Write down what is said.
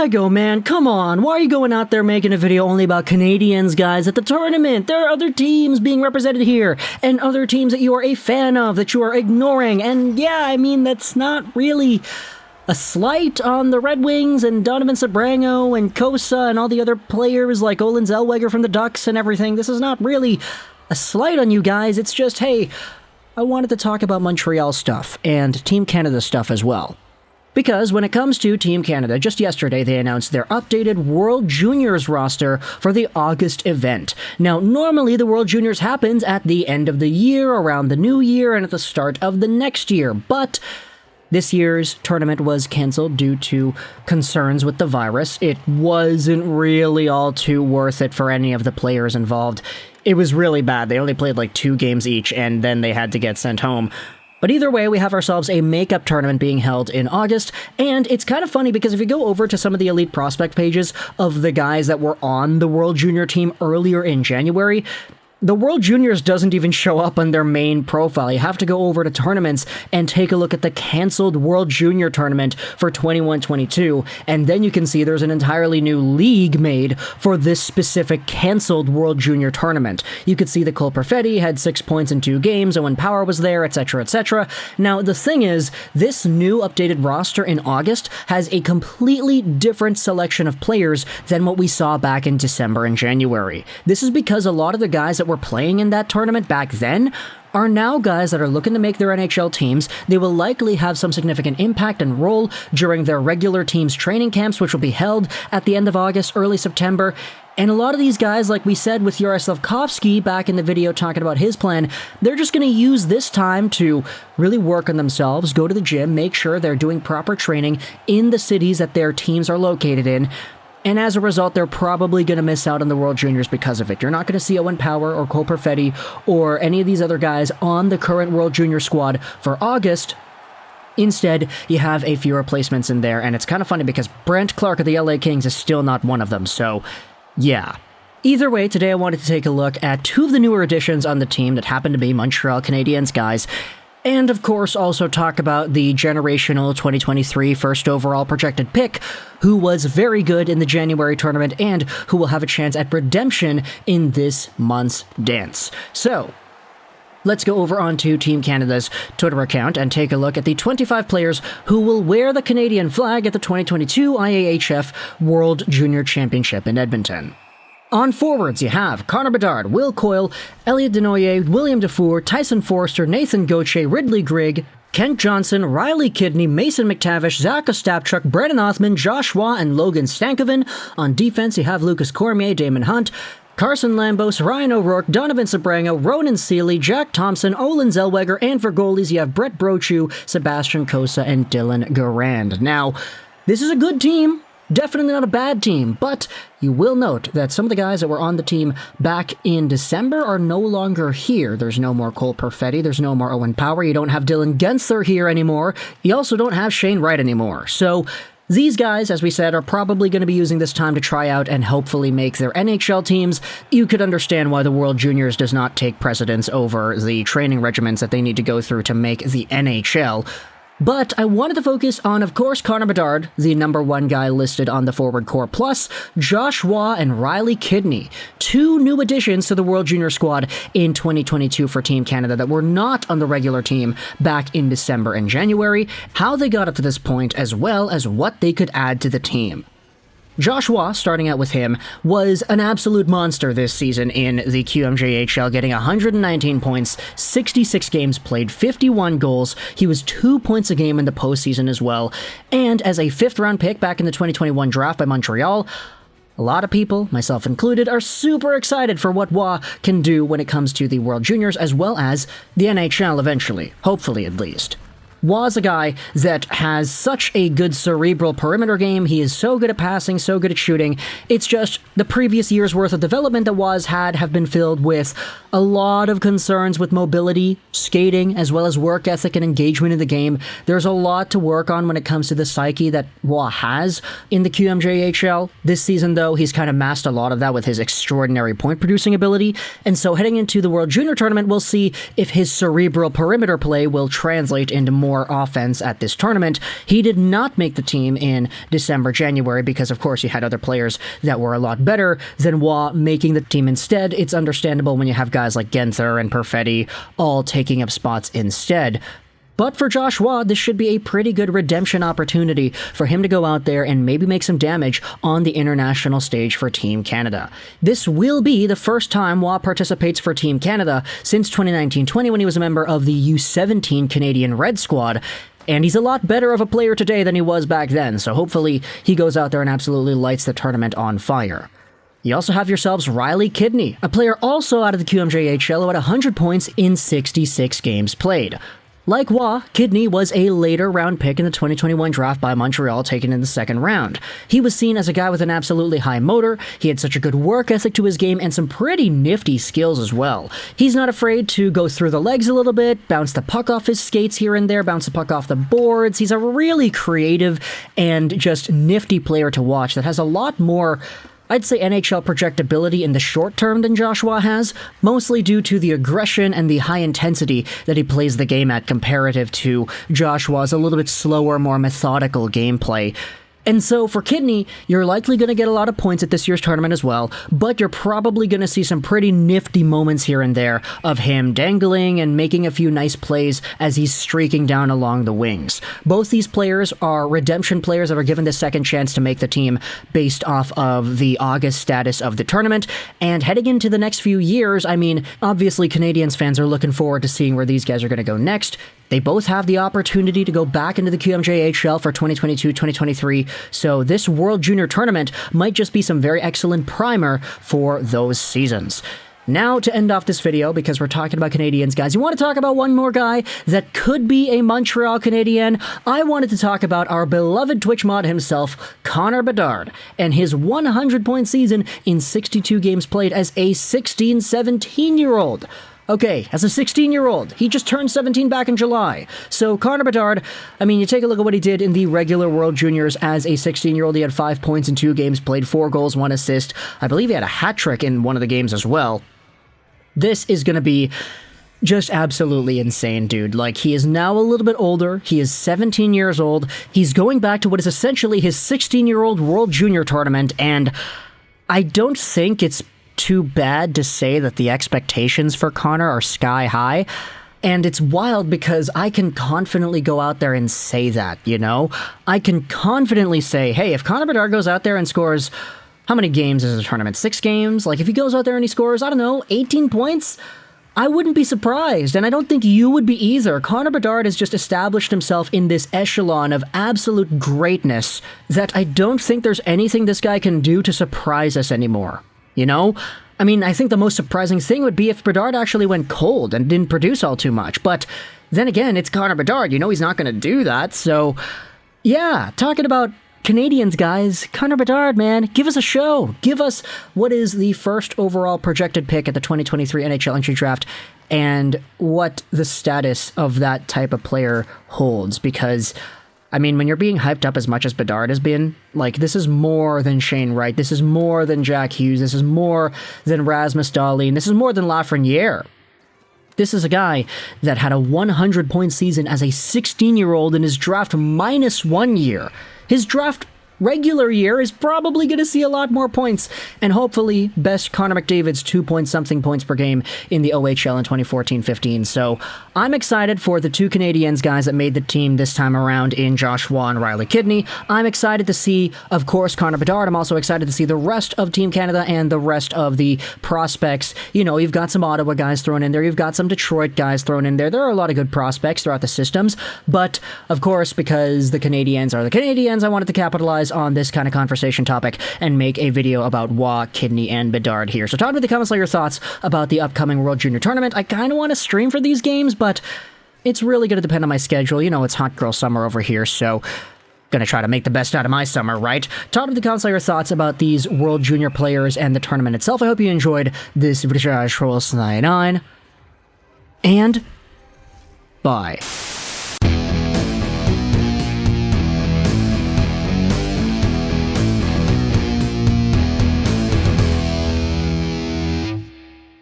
let go, man. Come on. Why are you going out there making a video only about Canadiens, guys, at the tournament? There are other teams being represented here, and other teams that you are a fan of that you are ignoring. And yeah, I mean, that's not really a slight on the Red Wings and Donovan Sabrango and Kosa and all the other players like Olen Zellweger from the Ducks and everything. This is not really a slight on you guys. It's just, hey, I wanted to talk about Montreal stuff and Team Canada stuff as well. Because when it comes to Team Canada, just yesterday they announced their updated World Juniors roster for the August event. Now, normally the World Juniors happens at the end of the year, around the new year, and at the start of the next year, but this year's tournament was cancelled due to concerns with the virus. It wasn't really all too worth it for any of the players involved. It was really bad. They only played like 2 games each, and then they had to get sent home. But either way, we have ourselves a makeup tournament being held in August, and it's kind of funny because if you go over to some of the elite prospect pages of the guys that were on the World Junior team earlier in January, the World Juniors doesn't even show up on their main profile. You have to go over to tournaments and take a look at the cancelled World Junior tournament for 21-22, and then you can see there's an entirely new league made for this specific cancelled World Junior tournament. You could see that Cole Perfetti had 6 points in 2 games, and when Power was there, etc., etc. Now, the thing is, this new updated roster in August has a completely different selection of players than what we saw back in December and January. This is because a lot of the guys that were playing in that tournament back then are now guys that are looking to make their NHL teams. They will likely have some significant impact and role during their regular team's training camps, which will be held at the end of August, early September. And a lot of these guys, like we said with Juraj Slafkovsky back in the video talking about his plan, they're just going to use this time to really work on themselves, go to the gym, make sure they're doing proper training in the cities that their teams are located in. And as a result, they're probably going to miss out on the World Juniors because of it. You're not going to see Owen Power or Cole Perfetti or any of these other guys on the current World Junior squad for August. Instead, you have a few replacements in there, and it's kind of funny because Brent Clark of the LA Kings is still not one of them, so yeah. Either way, today I wanted to take a look at 2 of the newer additions on the team that happen to be Montreal Canadiens guys. And, of course, also talk about the generational 2023 first overall projected pick, who was very good in the January tournament and who will have a chance at redemption in this month's dance. So, let's go over onto Team Canada's Twitter account and take a look at the 25 players who will wear the Canadian flag at the 2022 IAHF World Junior Championship in Edmonton. On forwards, you have Conor Bedard, Will Coyle, Elliot Denoyer, William Dufour, Tyson Forster, Nathan Gauthier, Ridley Grigg, Kent Johnson, Riley Kidney, Mason McTavish, Zach Ostapchuk, Brendan Othman, Josh Waugh, and Logan Stankoven. On defense, you have Lucas Cormier, Damon Hunt, Carson Lambos, Ryan O'Rourke, Donovan Sabrango, Ronan Seeley, Jack Thompson, Olen Zellweger, and for goalies, you have Brett Brochu, Sebastian Kosa, and Dylan Garand. Now, this is a good team. Definitely not a bad team, but you will note that some of the guys that were on the team back in December are no longer here. There's no more Cole Perfetti, there's no more Owen Power, you don't have Dylan Guenther here anymore, you also don't have Shane Wright anymore. So these guys, as we said, are probably going to be using this time to try out and hopefully make their NHL teams. You could understand why the World Juniors does not take precedence over the training regimens that they need to go through to make the NHL. But I wanted to focus on, of course, Conor Bedard, the number 1 guy listed on the forward core, plus Josh Waugh and Riley Kidney, 2 new additions to the World Junior squad in 2022 for Team Canada that were not on the regular team back in December and January, how they got up to this point, as well as what they could add to the team. Josh Waugh, starting out with him, was an absolute monster this season in the QMJHL, getting 119 points, 66 games played, 51 goals. He was 2 points a game in the postseason as well. And as a 5th-round pick back in the 2021 draft by Montreal, a lot of people, myself included, are super excited for what Waugh can do when it comes to the World Juniors as well as the NHL eventually, hopefully at least. Waugh's a guy that has such a good cerebral perimeter game. He is so good at passing, so good at shooting. It's just the previous year's worth of development that Waugh's had have been filled with a lot of concerns with mobility, skating, as well as work ethic and engagement in the game. There's a lot to work on when it comes to the psyche that Waugh has in the QMJHL. This season, though, he's kind of masked a lot of that with his extraordinary point-producing ability. And so heading into the World Junior Tournament, we'll see if his cerebral perimeter play will translate into more more offense at this tournament. He did not make the team in December, January, because of course you had other players that were a lot better than Waugh making the team instead. It's understandable when you have guys like Gauthier and Perfetti all taking up spots instead. But for Josh Waugh, this should be a pretty good redemption opportunity for him to go out there and maybe make some damage on the international stage for Team Canada. This will be the first time Waugh participates for Team Canada since 2019-20 when he was a member of the U17 Canadian Red Squad. And he's a lot better of a player today than he was back then, so hopefully he goes out there and absolutely lights the tournament on fire. You also have yourselves Riley Kidney, a player also out of the QMJHL who had 100 points in 66 games played. Like Waugh, Kidney was a later round pick in the 2021 draft by Montreal, taken in the second round. He was seen as a guy with an absolutely high motor, he had such a good work ethic to his game, and some pretty nifty skills as well. He's not afraid to go through the legs a little bit, bounce the puck off his skates here and there, bounce the puck off the boards. He's a really creative and just nifty player to watch that has a lot more, I'd say, NHL projectability in the short term than Josh Waugh has, mostly due to the aggression and the high intensity that he plays the game at comparative to Josh Waugh's a little bit slower, more methodical gameplay. And so for Kidney, you're likely going to get a lot of points at this year's tournament as well, but you're probably going to see some pretty nifty moments here and there of him dangling and making a few nice plays as he's streaking down along the wings. Both these players are redemption players that are given the second chance to make the team based off of the August status of the tournament, and heading into the next few years, I mean, obviously Canadiens fans are looking forward to seeing where these guys are going to go next. They both have the opportunity to go back into the QMJHL for 2022-2023, so this World Junior Tournament might just be some very excellent primer for those seasons. Now, to end off this video, because we're talking about Canadiens, guys, you want to talk about one more guy that could be a Montreal Canadien? I wanted to talk about our beloved Twitch mod himself, Conor Bedard, and his 100-point season in 62 games played as a 16-17-year-old. Okay, as a 16-year-old, he just turned 17 back in July. So Conor Bedard, I mean, you take a look at what he did in the regular World Juniors as a 16-year-old. He had 5 points in 2 games played, 4 goals, 1 assist. I believe he had a hat trick in one of the games as well. This is going to be just absolutely insane, dude. Like, he is now a little bit older. He is 17 years old. He's going back to what is essentially his 16-year-old World Junior tournament, and I don't think it's too bad to say that the expectations for Conor are sky high. And it's wild because I can confidently go out there and say that, you know? I can confidently say, hey, if Conor Bedard goes out there and scores, how many games is the tournament? 6 games? Like, if he goes out there and he scores, I don't know, 18 points? I wouldn't be surprised, and I don't think you would be either. Conor Bedard has just established himself in this echelon of absolute greatness that I don't think there's anything this guy can do to surprise us anymore. You know? I mean, I think the most surprising thing would be if Bedard actually went cold and didn't produce all too much. But then again, it's Conor Bedard. You know he's not going to do that. So, yeah, talking about Canadiens, guys, Conor Bedard, man, give us a show. Give us what is the first overall projected pick at the 2023 NHL Entry Draft and what the status of that type of player holds. Because, I mean, when you're being hyped up as much as Bedard has been, like, this is more than Shane Wright, this is more than Jack Hughes, this is more than Rasmus Dahlin, this is more than Lafreniere. This is a guy that had a 100-point season as a 16-year-old in his draft -1 year. His draft regular year is probably going to see a lot more points, and hopefully best Connor McDavid's 2-point-something points per game in the OHL in 2014-15. So I'm excited for the 2 Canadiens guys that made the team this time around in Josh Waugh and Riley Kidney. I'm excited to see, of course, Conor Bedard. I'm also excited to see the rest of Team Canada and the rest of the prospects. You know, you've got some Ottawa guys thrown in there. You've got some Detroit guys thrown in there. There are a lot of good prospects throughout the systems. But, of course, because the Canadiens are the Canadiens, I wanted to capitalize on this kind of conversation topic and make a video about Waugh, Kidney, and Bedard here. So talk in the comments, your thoughts about the upcoming World Junior Tournament. I kind of want to stream for these games, but it's really going to depend on my schedule. You know, it's hot girl summer over here, so gonna try to make the best out of my summer, right? Talk in the comments your thoughts about these World Junior players and the tournament itself. I hope you enjoyed this video. And bye.